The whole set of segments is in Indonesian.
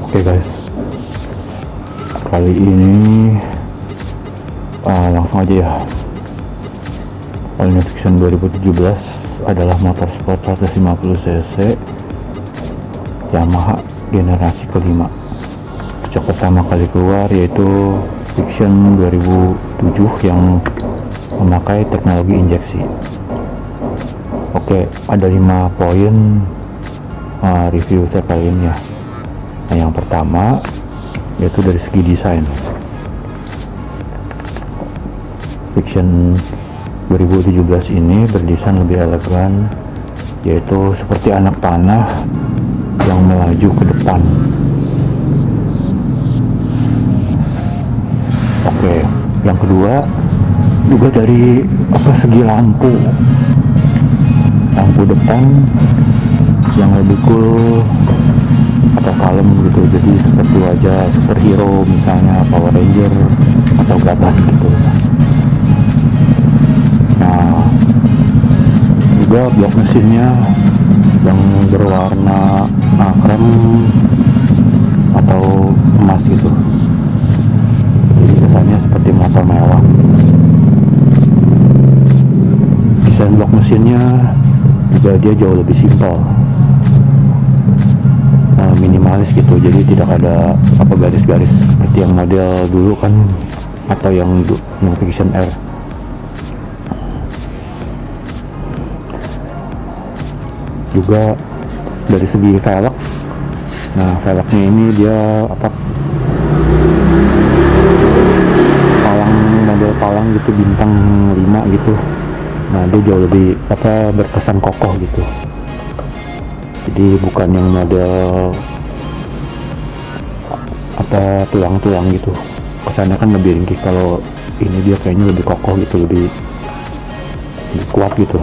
Oke guys, kali ini langsung aja ya. All New Fiction 2017 adalah motorsport 150cc Yamaha generasi kelima. Sejak pertama kali keluar yaitu Fiction 2007 yang memakai teknologi injeksi. Oke, ada 5 poin review saya kali ini ya. Nah, yang pertama yaitu dari segi desain. Fiction 2017 ini berdesain lebih elegan, yaitu seperti anak panah yang melaju ke depan. Oke, yang kedua juga dari segi lampu depan yang lebih cool atau kalem gitu, jadi seperti wajah superhero misalnya Power Ranger atau Gaban gitu. Nah, juga blok mesinnya yang berwarna krem atau emas gitu, jadi kesannya seperti motor mewah. Desain blok mesinnya juga dia jauh lebih simpel, minimalis gitu, jadi tidak ada garis-garis seperti yang model dulu kan, atau yang Fiction R. Juga dari segi velg, nah velgnya ini dia model palang gitu, bintang 5 gitu. Nah dia jauh lebih berkesan kokoh gitu, jadi bukan yang model tulang-tulang gitu, kesannya kan lebih ringkih. Kalau ini dia kayaknya lebih kokoh gitu, lebih kuat gitu.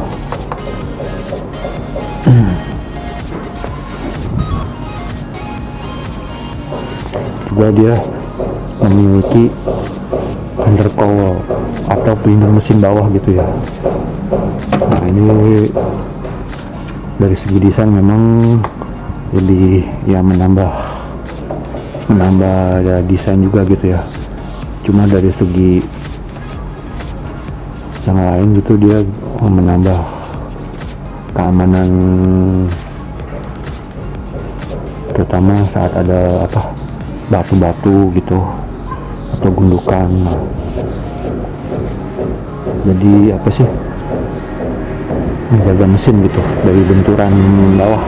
Juga dia memiliki undercowl atau pelindung mesin bawah gitu ya. Nah ini dari segi desain memang lebih ya menambah ya desain juga gitu ya. Cuma dari segi yang lain gitu dia menambah keamanan, terutama saat ada batu-batu gitu atau gundukan. Jadi menjaga mesin gitu dari benturan bawah.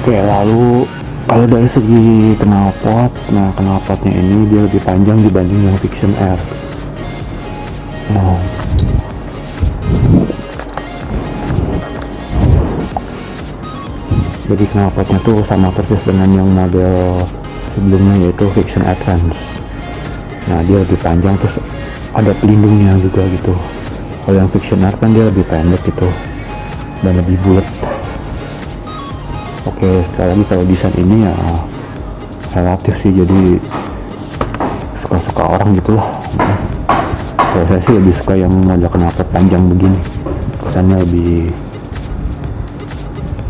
Oke, lalu kalau dari segi knalpot, nah knalpotnya ini dia lebih panjang dibanding yang Fiction R. Nah, jadi knalpotnya tuh sama persis dengan yang model sebelumnya yaitu Fiction Advance. Nah dia lebih panjang, terus ada pelindungnya juga gitu. Kalau yang Fiction R kan dia lebih pendek gitu dan lebih bulat. Oke, sekali lagi kalau desain ini ya relatif sih, jadi suka-suka orang gitu lah. Kalau saya sih lebih suka yang model knalpot panjang begini, kesannya lebih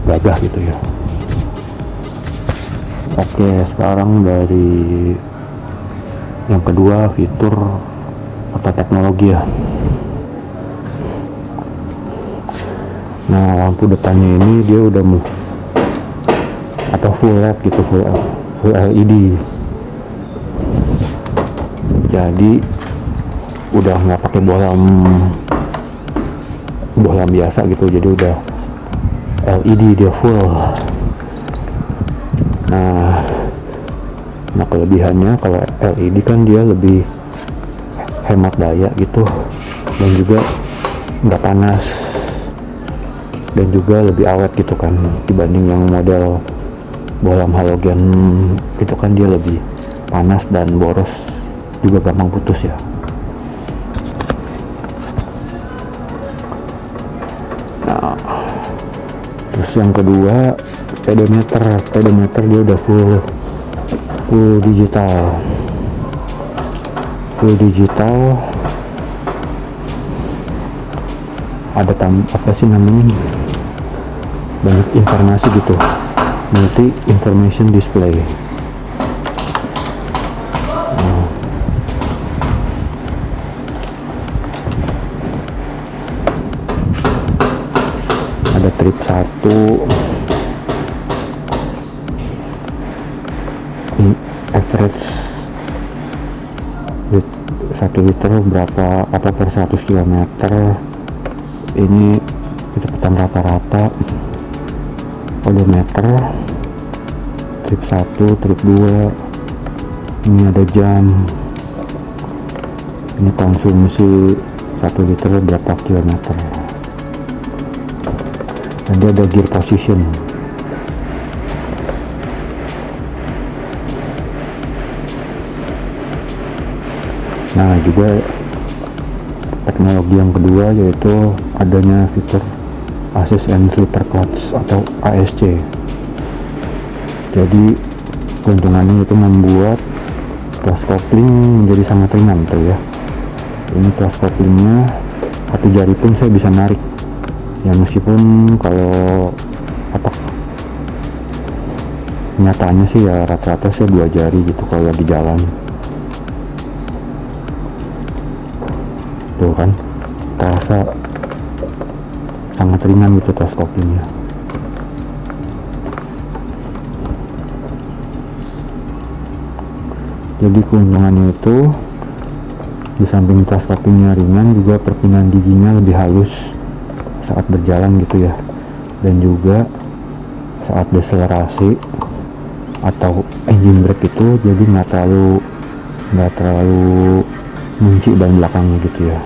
gagah gitu ya. Oke, sekarang dari yang kedua, fitur atau teknologi ya. Nah lampu depannya ini dia udah full LED gitu, full LED, jadi udah nggak pakai bohlam biasa gitu, jadi udah LED dia full. Nah kelebihannya kalau LED kan dia lebih hemat daya gitu, dan juga nggak panas, dan juga lebih awet gitu kan, dibanding yang model bohlam halogen itu kan dia lebih panas dan boros, juga gampang putus ya. Nah terus yang kedua, speedometer dia udah full digital. Ada banyak informasi gitu, multi information display. Ada trip 1, average 1 liter berapa atau per 100 km, ini kecepatan rata-rata, odometer, trip 1, trip 2, ini ada jam, ini konsumsi 1 liter berapa kilometer, dan dia ada gear position. Nah, juga teknologi yang kedua yaitu adanya fitur Assist and Slipper Clutch atau ASC. Jadi keuntungannya itu membuat clutch coupling menjadi sangat ringan tuh ya. Ini clutch couplingnya 1 jari pun saya bisa narik ya, meskipun kalau apa nyatanya sih ya rata-rata saya 2 jari gitu kalau lagi jalan. Tuh kan, terasa sangat ringan gitu clutch couplingnya. Jadi keuntungannya itu di samping clutch couplingnya ringan, juga perpindahan giginya lebih halus saat berjalan gitu ya, dan juga saat deselerasi atau engine brake itu jadi nggak terlalu kunci ban belakangnya gitu ya,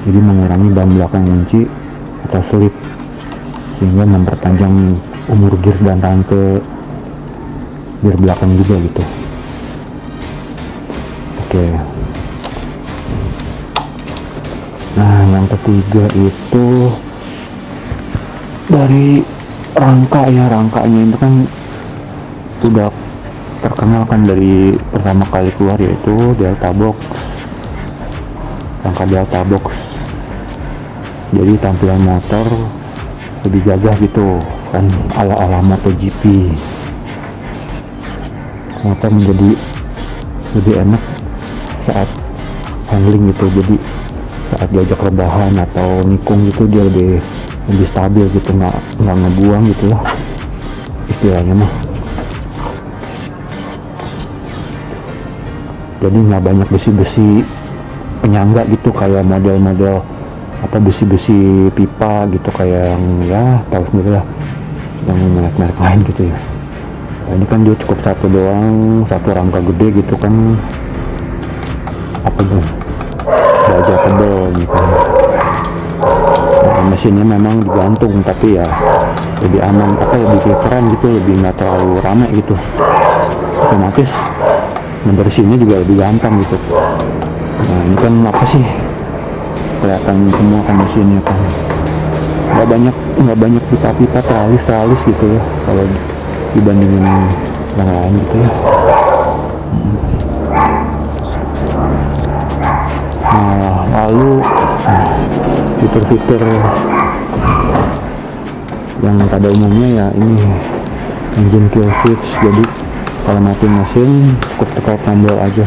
jadi mengurangi ban belakang kunci atau slip, sehingga memperpanjang umur gear dan rangka gear belakang juga gitu. Oke. Nah, yang ketiga itu dari rangka ya, rangkanya itu kan udah terkenal kan dari pertama kali keluar, yaitu Delta Box, rangka Delta Box. Jadi tampilan motor lebih gagah gitu kan, ala-ala MotoGP. Motor menjadi lebih enak saat handling gitu, jadi saat diajak rebahan atau nikung gitu dia lebih stabil gitu, nggak ngebuang gitu lah istilahnya mah. Jadi nggak banyak besi-besi penyangga gitu kayak model-model apa besi-besi pipa gitu, kayak yang ya tahu sendiri lah, yang merek-merek lain gitu ya. Nah, ini kan dia cukup satu doang, satu rangka gede gitu kan, apa tuh, baja tebel gitu. Nah, mesinnya memang digantung tapi ya lebih aman, apa lebih keren gitu, lebih nggak terlalu rame gitu, otomatis membersihnya juga lebih gampang gitu. Nah, ini kan apa sih, kelihatan semua kan mesinnya kan, nggak banyak pipa-pipa teralis gitu ya kalau dibandingin yang lain gitu ya. Nah, lalu fitur-fitur yang pada umumnya ya ini engine kill switch. Jadi kalau mati mesin cukup tekan tombol aja,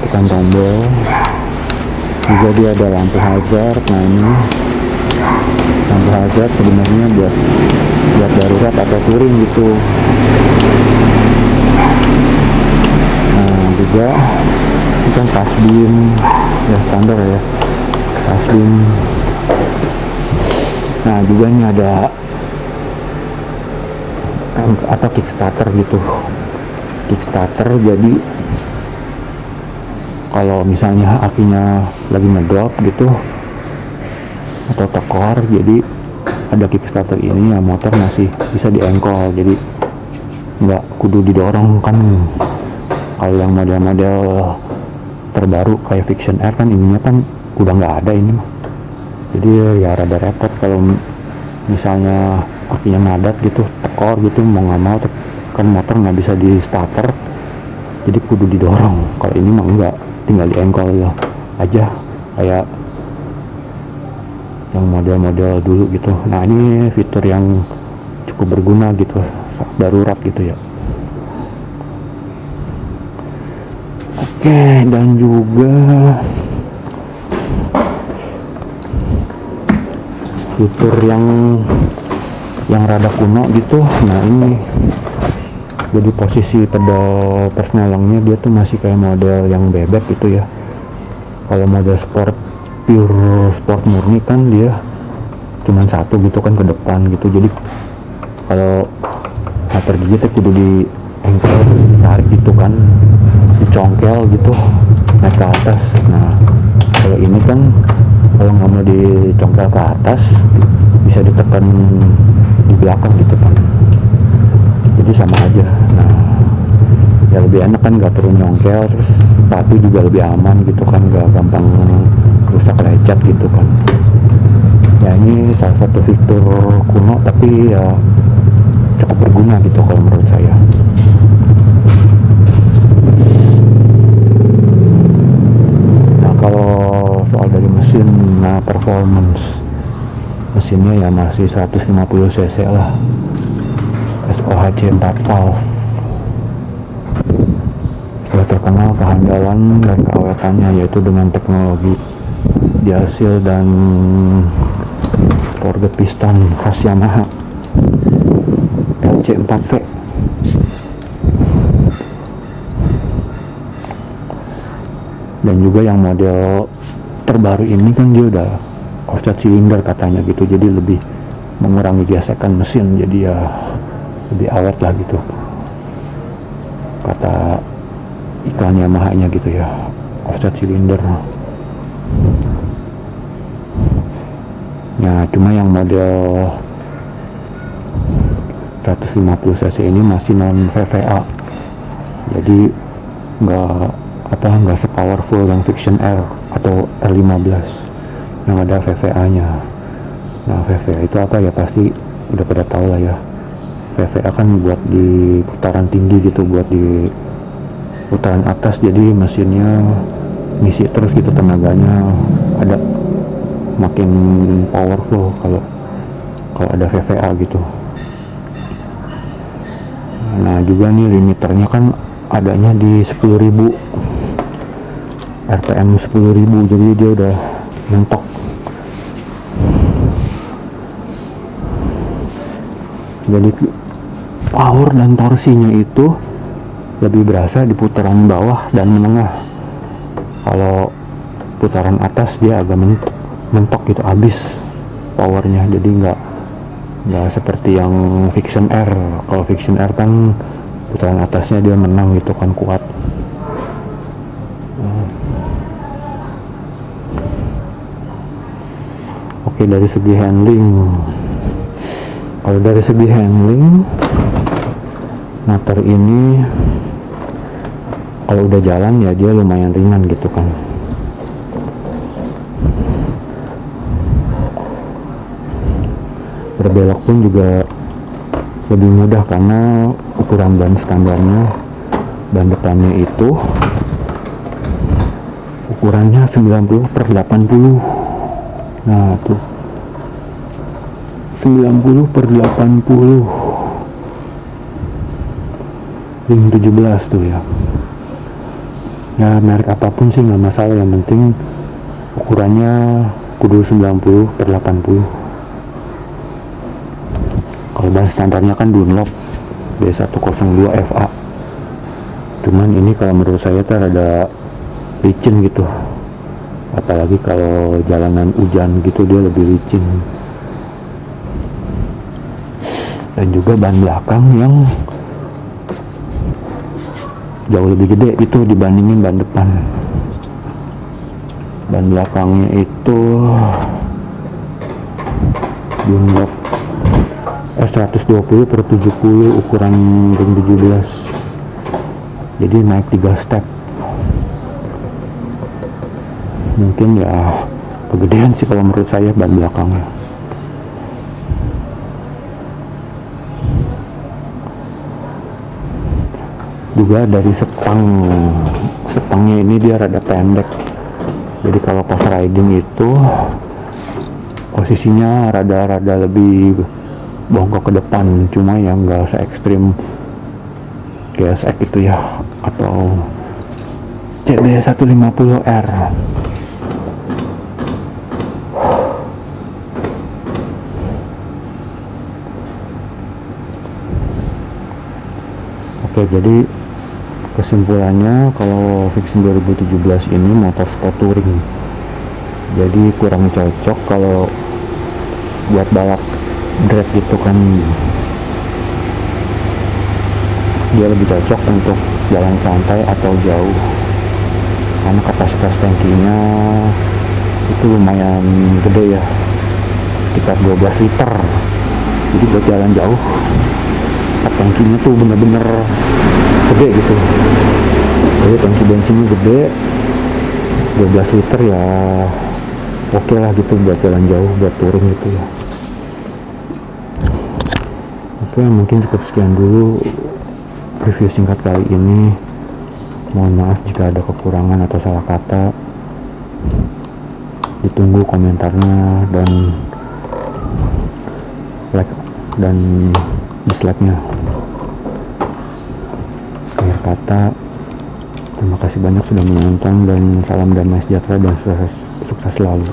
tekan tombol. Juga dia ada lampu hazard. Nah, ini lampu hazard sebenarnya buat darurat atau touring gitu. Nah, juga ini kan kasbin ya, standar ya, kasbin. Nah, juga ini ada atau kickstarter gitu, kickstarter. Jadi kalau misalnya apinya lagi ngedrop gitu atau tekor, jadi ada kickstarter ini ya, motor masih bisa diengkol, jadi nggak kudu didorong kan. Kalau yang model-model terbaru kayak Viction Air kan ininya kan udah nggak ada ini mah, jadi ya rada repot kalau misalnya apinya ngadat gitu, tekor gitu, mau nggak mau kan motor nggak bisa di starter, jadi kudu didorong. Kalau ini mah enggak, tinggal diengkol ya aja kayak yang model-model dulu gitu. Nah, ini fitur yang cukup berguna gitu, darurat gitu ya. Oke, dan juga fitur yang rada kuno gitu. Nah ini jadi posisi pedal persnelengnya dia tuh masih kayak model yang bebek gitu ya. Kalau model sport, pure sport murni kan dia cuman satu gitu kan ke depan gitu. Jadi kalau motor gigi tuh kudu di engkel, ditarik gitu kan, dicongkel gitu naik ke atas. Nah kalau ini kan kalau nggak mau dicongkel ke atas bisa ditekan di belakang gitu kan, jadi sama aja. Nah ya lebih enak kan, nggak perlu nyongkel, terus sepatu juga lebih aman gitu kan, nggak gampang rusak lecet gitu kan. Ya ini salah satu fitur kuno tapi ya cukup berguna gitu kalau menurut saya. Nah kalau soal dari mesin, nah performance mesinnya ya masih 150 cc lah, SOHC 4 valve. Sudah terkenal kehandalan dan keawetannya yaitu dengan teknologi dihasil dan forget piston khas Yamaha LC4V. Dan juga yang model terbaru ini kan dia udah offset silinder katanya gitu, jadi lebih mengurangi gesekan mesin, jadi ya lebih awet lah gitu kata iklan Yamaha nya gitu ya, offset silinder. Nah cuma yang model 150 cc ini masih non VVA, jadi nggak sepowerful yang Vision R atau R15 yang ada VVA nya. Nah VVA itu apa ya, pasti udah pada tahu lah ya. VVA kan buat di putaran tinggi gitu, buat di putaran atas, jadi mesinnya ngisi terus gitu tenaganya, ada makin powerful kalau ada VVA gitu. Nah juga nih limiternya kan adanya di 10.000 RPM 10.000, jadi dia udah mentok. Jadi power dan torsinya itu lebih berasa di putaran bawah dan menengah. Kalau putaran atas dia agak mentok gitu, habis powernya, jadi nggak seperti yang Vision R. Kalau Vision R kan putaran atasnya dia menang gitu kan, kuat. Oke, dari segi handling, kalau dari segi handling motor ini kalau udah jalan ya dia lumayan ringan gitu kan. Berbelok pun juga lebih mudah karena ukuran ban standarnya, ban depannya itu ukurannya 90/80. Nah tuh 90/80 ring 17 tuh ya. Ya merek apapun sih nggak masalah, yang penting ukurannya kudu 90/80. Kalau ban standarnya kan Dunlop B102 FA, cuman ini kalau menurut saya tuh ada licin gitu, apalagi kalau jalanan hujan gitu dia lebih licin. Dan juga ban belakang yang jauh lebih gede itu dibandingin ban depan. Ban belakangnya itu Dunlop S120/70 ukuran ring 17, jadi naik 3 step. Mungkin ya kegedean sih kalau menurut saya ban belakangnya. Juga dari setangnya ini dia rada pendek, jadi kalau pas riding itu posisinya rada lebih bongkok ke depan, cuma ya nggak se ekstrim GSX itu ya, atau CB 150R. Oke, jadi kesimpulannya kalau Vixen 2017 ini motorsport touring, jadi kurang cocok kalau buat balap drag gitu kan. Dia lebih cocok untuk jalan santai atau jauh, karena kapasitas tangkinya itu lumayan gede ya, sekitar 12 liter. Jadi buat jalan jauh tangkinya tuh bener-bener gede gitu. Jadi tangki bensinnya gede, 12 liter ya oke lah gitu buat jalan jauh, buat touring gitu ya. Oke, mungkin cukup sekian dulu review singkat kali ini. Mohon maaf jika ada kekurangan atau salah kata. Ditunggu komentarnya dan like dan dislike-nya. Akhir kata, terima kasih banyak sudah menonton, dan salam damai sejahtera dan sukses selalu.